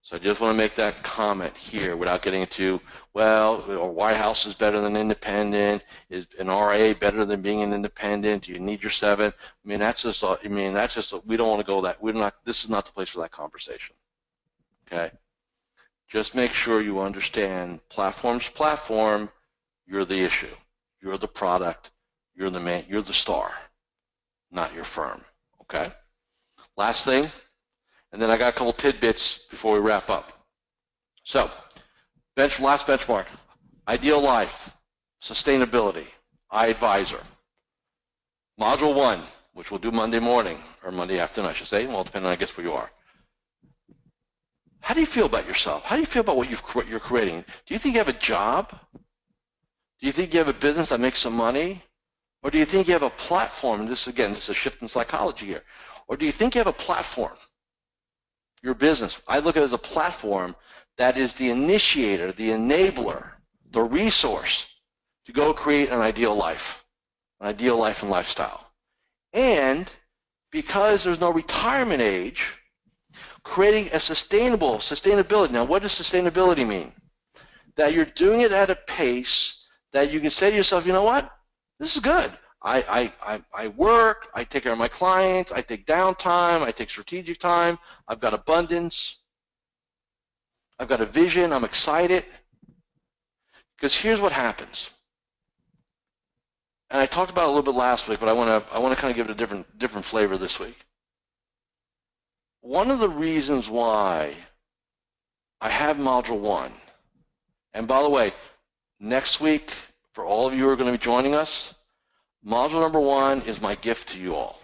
Speaker 1: So I just want to make that comment here without getting into, well, White House is better than independent. Is an RA better than being an independent? Do you need your 7? I mean, that's just, we don't want to go that. This is not the place for that conversation. Okay? Just make sure you understand platform's platform. You're the issue. You're the product. You're the man. You're the star, not your firm. Okay? Last thing. And then I got a couple tidbits before we wrap up. So, last benchmark, ideal life, sustainability, iAdvisor. Module 1, which we'll do Monday morning, or Monday afternoon, I should say, well, depending on, I guess, where you are. How do you feel about yourself? How do you feel about what you're creating? Do you think you have a job? Do you think you have a business that makes some money? Or do you think you have a platform? And this, again, this is a shift in psychology here. Or do you think you have a platform? Your business, I look at it as a platform that is the initiator, the enabler, the resource to go create an ideal life and lifestyle. And because there's no retirement age, creating a sustainability. Now, what does sustainability mean? That you're doing it at a pace that you can say to yourself, you know what, this is good. I work, I take care of my clients, I take downtime, I take strategic time, I've got abundance, I've got a vision, I'm excited. Because here's what happens. And I talked about it a little bit last week, but I want to kind of give it a different flavor this week. One of the reasons why I have Module 1, and by the way, next week, for all of you who are going to be joining us, Module number 1 is my gift to you all.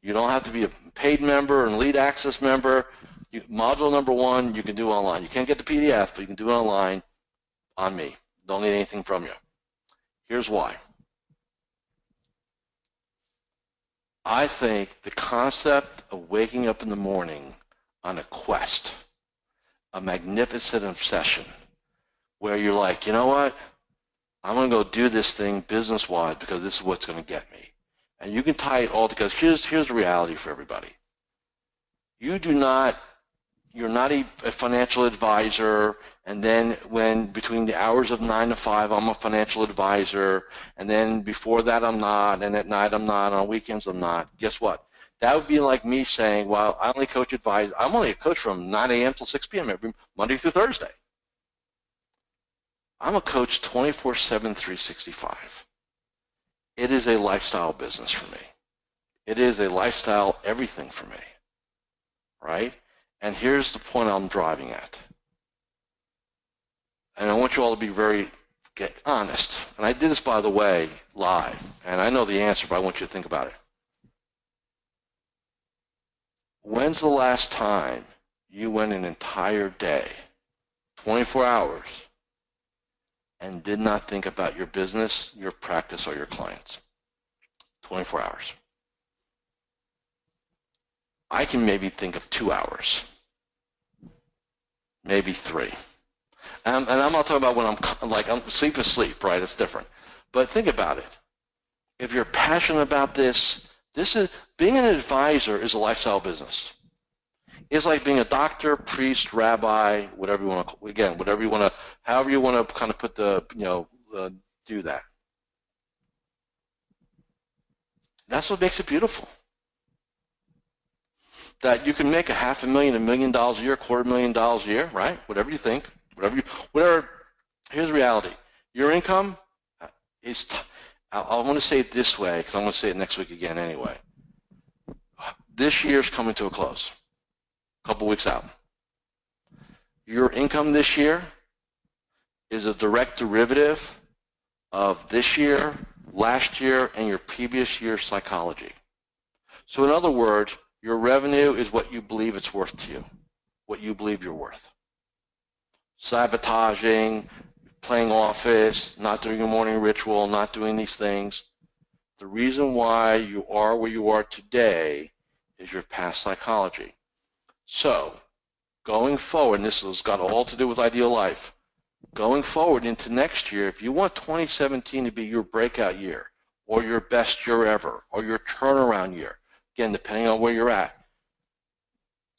Speaker 1: You don't have to be a paid member and lead access member. Module number 1 you can do online. You can't get the PDF, but you can do it online on me. Don't need anything from you. Here's why. I think the concept of waking up in the morning on a quest, a magnificent obsession, where you're like, you know what? I'm going to go do this thing business-wise because this is what's going to get me. And you can tie it all together. Here's the reality for everybody. You're not a financial advisor, and then when between the hours of 9 to 5, I'm a financial advisor, and then before that I'm not, and at night I'm not, on weekends I'm not. Guess what? That would be like me saying, well, I only coach advise. I'm only a coach from 9 a.m. till 6 p.m. every Monday through Thursday. I'm a coach 24/7, 365. It is a lifestyle business for me. It is a lifestyle everything for me, right? And here's the point I'm driving at. And I want you all to be very honest. And I did this, by the way, live. And I know the answer, but I want you to think about it. When's the last time you went an entire day, 24 hours, and did not think about your business, your practice, or your clients? 24 hours. I can maybe think of 2 hours, maybe 3. And I'm not talking about when I'm sleep is sleep, right? It's different. But think about it. If you're passionate about this is being an advisor is a lifestyle business. It's like being a doctor, priest, rabbi, whatever you want to, again, whatever you want to, however you want to kind of put the, do that. That's what makes it beautiful. That you can make $500,000, $1 million a year, $250,000 a year, right? Whatever you think, whatever. Here's the reality. Your income is, I want to say it this way because I'm going to say it next week again anyway. This year's coming to a close, a couple weeks out. Your income this year is a direct derivative of this year, last year, and your previous year's psychology. So in other words, your revenue is what you believe it's worth to you, what you believe you're worth. Sabotaging, playing office, not doing a morning ritual, not doing these things. The reason why you are where you are today is your past psychology. So going forward, and this has got all to do with ideal life, going forward into next year, if you want 2017 to be your breakout year or your best year ever or your turnaround year, again, depending on where you're at,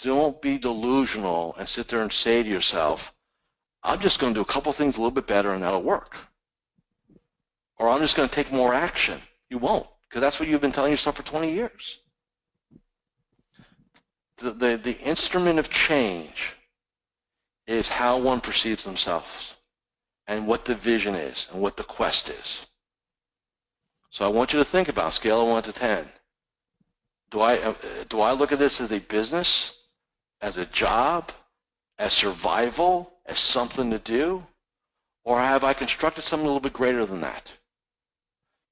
Speaker 1: don't be delusional and sit there and say to yourself, I'm just going to do a couple things a little bit better and that'll work. Or I'm just going to take more action. You won't, because that's what you've been telling yourself for 20 years. The instrument of change is how one perceives themselves and what the vision is and what the quest is. So I want you to think about scale of 1 to 10. Do I look at this as a business, as a job, as survival, as something to do, or have I constructed something a little bit greater than that?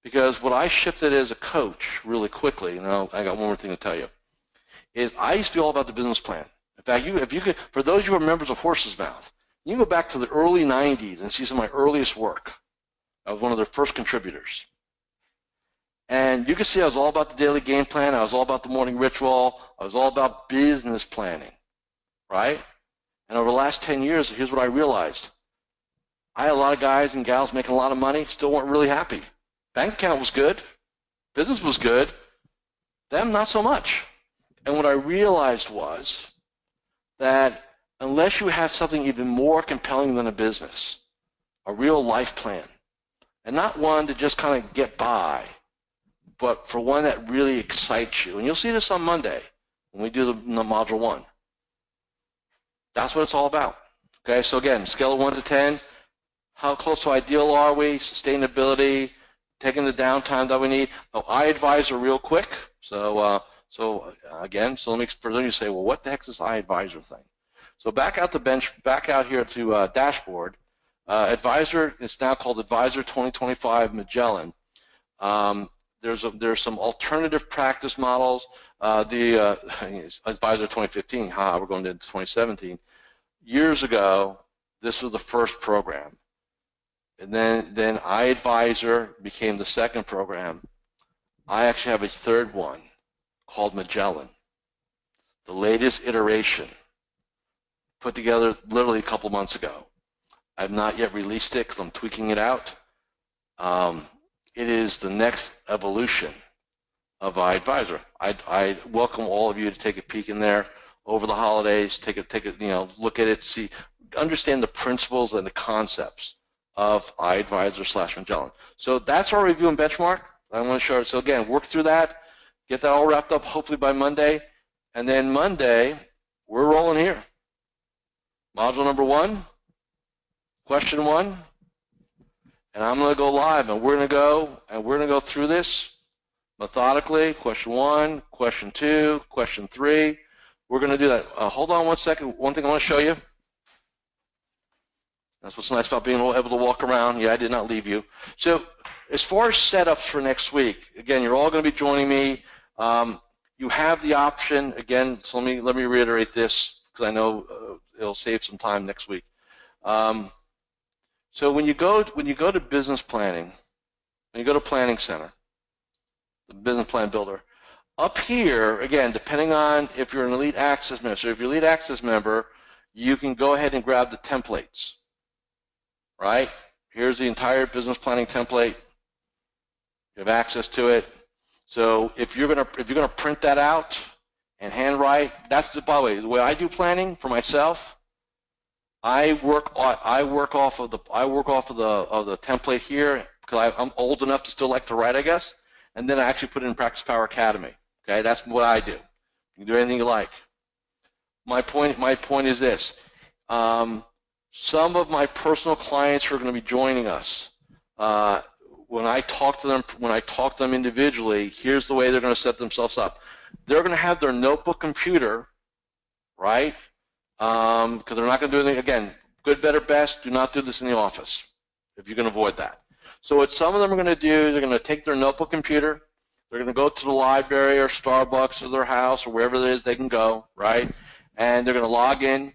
Speaker 1: Because what I shifted as a coach really quickly, and I got one more thing to tell you, is I used to be all about the business plan. In fact, if you could, for those of you who are members of Horse's Mouth, you can go back to the early 90s and see some of my earliest work. I was one of their first contributors. And you can see I was all about the daily game plan. I was all about the morning ritual. I was all about business planning, right? And over the last 10 years, here's what I realized. I had a lot of guys and gals making a lot of money, still weren't really happy. Bank account was good. Business was good. Them, not so much. And what I realized was that unless you have something even more compelling than a business, a real life plan, and not one to just kind of get by, but for one that really excites you. And you'll see this on Monday when we do the Module 1. That's what it's all about. Okay, so again, scale of 1 to 10, how close to ideal are we? Sustainability, taking the downtime that we need. Oh, iAdvisor real quick. So again, let me, for those of you say, well, what the heck is this iAdvisor thing? So back out here to dashboard. Advisor, it's now called Advisor 2025 Magellan. There's some alternative practice models. The Advisor 2015, we're going into 2017. Years ago, this was the first program. And then iAdvisor became the second program. I actually have a third one called Magellan, the latest iteration, put together literally a couple months ago. I've not yet released it because I'm tweaking it out. It is the next evolution of iAdvisor. I welcome all of you to take a peek in there over the holidays. Take a look at it, see, understand the principles and the concepts of iAdvisor / Magellan. So that's our review and benchmark. I want to show it. So again, work through that. Get that all wrapped up hopefully by Monday. And then Monday, we're rolling here. Module number 1, question 1, and I'm going to go live, and we're going to go through this methodically. Question 1, question 2, question 3. We're going to do that. Hold on one second. One thing I want to show you. That's what's nice about being able to walk around. Yeah, I did not leave you. So as far as setups for next week, again, you're all going to be joining me. You have the option, again, so let me reiterate this because I know it'll save some time next week. So when you go to business planning, when you go to Planning Center, the business plan builder, up here, again, depending on if you're an Elite Access member, so if you're an Elite Access member, you can go ahead and grab the templates, right? Here's the entire business planning template. You have access to it. So if you're gonna print that out and handwrite, that's by the way I do planning for myself. I work off of the template here because I'm old enough to still like to write, I guess, and then I actually put it in PracticePower Academy. Okay, that's what I do. You can do anything you like. My point is this: some of my personal clients who are going to be joining us. When I talk to them individually, here's the way they're going to set themselves up. They're going to have their notebook computer, right? Because they're not going to do anything. Again, good, better, best. Do not do this in the office if you can avoid that. So what some of them are going to do, they're going to take their notebook computer. They're going to go to the library or Starbucks or their house or wherever it is they can go, right? And they're going to log in,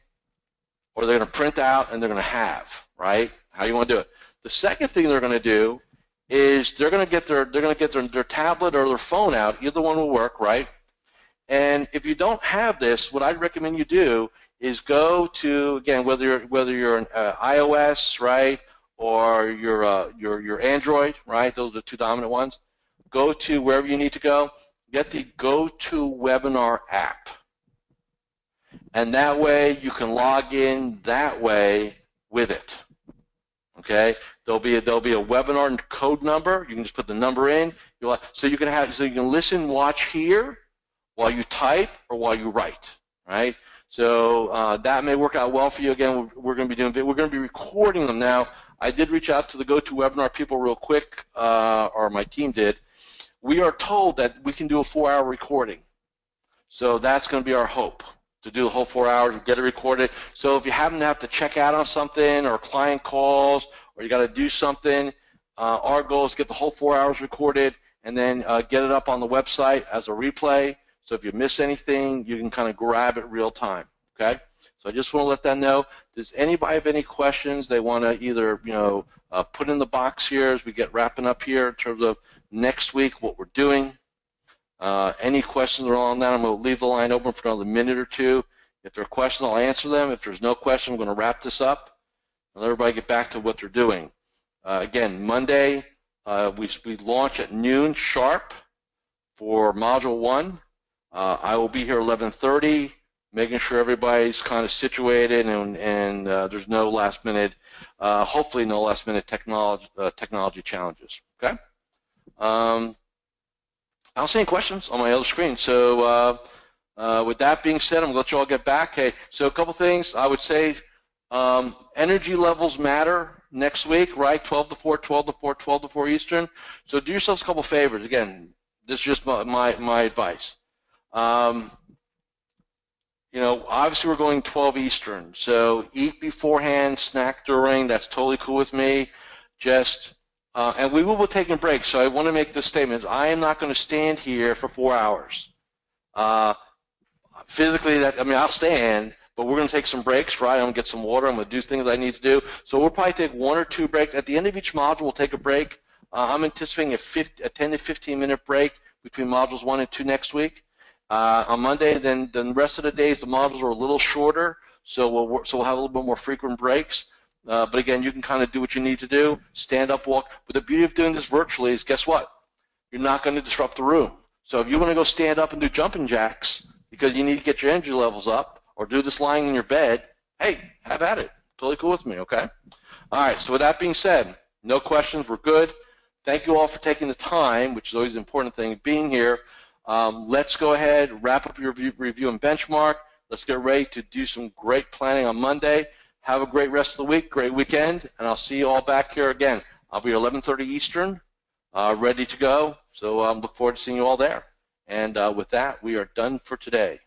Speaker 1: or they're going to print out, and they're going to have, right? How you want to do it. The second thing they're going to do is they're going to get their tablet or their phone out. Either one will work, right? And if you don't have this, what I'd recommend you do is go to, again, whether you're an iOS, right, or your Android, right? Those are the two dominant ones. Go to wherever you need to go. Get the GoToWebinar app, and that way you can log in that way with it. Okay, there'll be a webinar code number. You can just put the number in. So you can listen, watch here while you type or while you write. Right. So that may work out well for you. Again, we're going to be recording them now. I did reach out to the GoToWebinar people real quick, or my team did. We are told that we can do a 4-hour recording. So that's going to be our hope, to do the whole 4 hours and get it recorded. So if you happen to have to check out on something, or a client calls, or you got to do something, our goal is to get the whole 4 hours recorded and then get it up on the website as a replay. So if you miss anything, you can kind of grab it real time. Okay. So I just want to let them know. Does anybody have any questions they want to either put in the box here as we get wrapping up here in terms of next week what we're doing? Any questions around that, I'm going to leave the line open for another minute or two. If there are questions, I'll answer them. If there's no question, I'm going to wrap this up and let everybody get back to what they're doing. Again, Monday, we launch at noon sharp for Module 1. I will be here 11:30, making sure everybody's kind of situated and there's no last minute, hopefully no last minute technology challenges. Okay. I don't see any questions on my other screen. So with that being said, I'm going to let you all get back. Hey, so a couple things. I would say energy levels matter next week, right? 12 to 4, 12 to 4, 12 to 4 Eastern. So do yourselves a couple favors. Again, this is just my advice. Obviously we're going 12 Eastern. So eat beforehand, snack during. That's totally cool with me. And we will be taking breaks, so I want to make this statement. I am not going to stand here for 4 hours. Physically, I'll stand, but we're going to take some breaks, right? I'm going to get some water. I'm going to do things I need to do. So we'll probably take 1 or 2 breaks. At the end of each module, we'll take a break. I'm anticipating a 10 to 15-minute break between modules 1 and 2 next week. On Monday, then the rest of the days, the modules are a little shorter, so we'll have a little bit more frequent breaks. But again, you can kind of do what you need to do, stand up, walk. But the beauty of doing this virtually is, guess what? You're not going to disrupt the room. So if you want to go stand up and do jumping jacks because you need to get your energy levels up, or do this lying in your bed, hey, have at it. Totally cool with me, okay? All right, so with that being said, no questions, we're good. Thank you all for taking the time, which is always the important thing, being here. Let's go ahead, wrap up your review and benchmark. Let's get ready to do some great planning on Monday. Have a great rest of the week, great weekend, and I'll see you all back here again. I'll be 11:30 Eastern, ready to go. So look forward to seeing you all there. And with that, we are done for today.